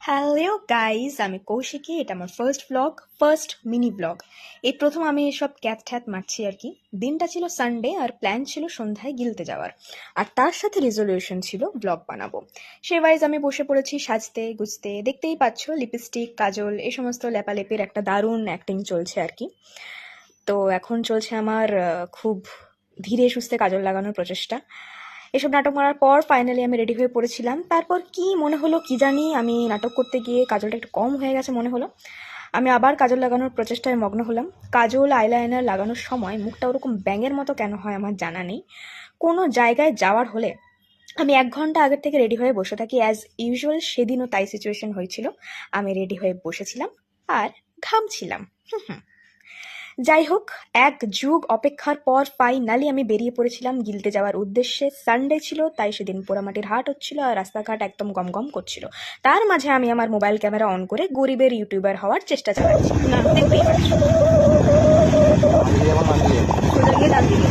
Hello guys, আমি কৌশিকী। এটা আমার first blog, first mini blog. এই প্রথম আমি এসব ক্যাত ঠ্যাত মারছি আর কি। দিনটা ছিল সানডে আর প্ল্যান ছিল সন্ধ্যায় গিলতে যাওয়ার, আর তার সাথে রেজলিউশন ছিল ব্লগ বানাবো। সে ওয়াইজ আমি বসে পড়েছি সাজতে গুজতে। দেখতেই পাচ্ছ লিপস্টিক, কাজল, এই সমস্ত লেপালেপির একটা দারুণ অ্যাক্টিং চলছে আর কি। তো এখন চলছে আমার খুব ধীরে সুস্থে কাজল লাগানোর প্রচেষ্টা। এসব নাটক করার পর ফাইনালি আমি রেডি হয়ে পড়েছিলাম। তারপর কি মনে হলো কি জানি, আমি নাটক করতে গিয়ে কাজলটা একটু কম হয়ে গেছে মনে হলো। আমি আবার কাজল লাগানোর প্রচেষ্টায় মগ্ন হলাম। কাজল আইলাইনার লাগানোর সময় মুখটা ওরকম ব্যাঙের মতো কেন হয় আমার জানা নেই। কোনো জায়গায় যাওয়ার হলে আমি 1 ঘন্টা আগের থেকে রেডি হয়ে বসে থাকি, অ্যাজ ইউজুয়াল সেদিনও তাই সিচুয়েশন হয়েছিল। আমি রেডি হয়ে বসেছিলাম আর ঘামছিলাম। হুম। যাই হোক, 1 যুগ অপেক্ষার পর ফাইনালি আমি বেরিয়ে পড়েছিলাম গিলতে যাওয়ার উদ্দেশ্যে। সানডে ছিল, তাই সেদিন পোড়ামাটির হাট হচ্ছিল আর রাস্তাঘাট একদম গমগম করছিল। তার মাঝে আমি আমার মোবাইল ক্যামেরা অন করে গরিবের ইউটিউবার হওয়ার চেষ্টা চালাচ্ছি। না, দেখতেই পাচ্ছি। সোজা গিয়ে ডান দিকে।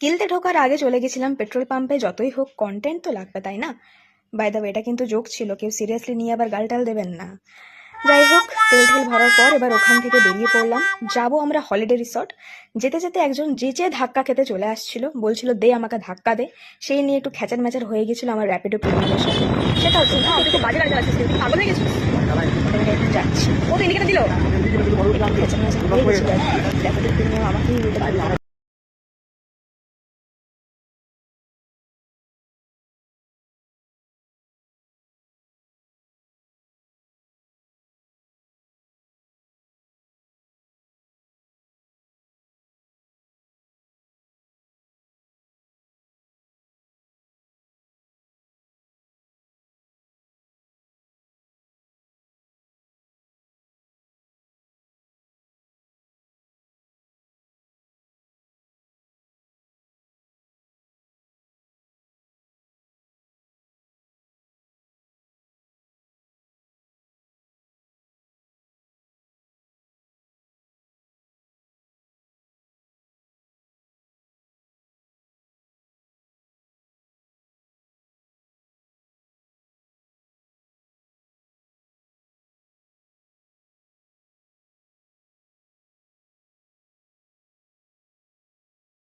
গিলতে ঢোকার আগে চলে গেছিলাম পেট্রোল পাম্পে। যতই হোক কন্টেন্ট তো লাগবে, তাই না? বাই দ্য ওয়ে, এটা কিন্তু জোক ছিল, কেউ সিরিয়াসলি নিয়ে আবার গালটাল দেবেন না। যাই হোক, তেল ঠেল ভরার পর এবার ওখান থেকে বেরিয়ে পড়লাম। যাবো আমরা হলিডে রিসর্ট। যেতে যেতে একজন যেচে ধাক্কা খেতে চলে আসছিল, বলছিল দে আমাকে ধাক্কা দে। সেই নিয়ে একটু খ্যাচার ম্যাচার হয়ে গেছিল আমার র্যাপিডো প্রিমিয়ামের সাথে। সেটা হচ্ছে না, ওদিকে বাজে গাড়ি চালাচ্ছিস, তুই পাগল হয়ে গেছিস। এখন যাচ্ছি, ও তো ইন্ডিকেটার দিল। খ্যাচার ম্যাচার হয়ে গেছিল, র্যাপিডো প্রিমিয়াম আমাকেই দিতে পারলাম।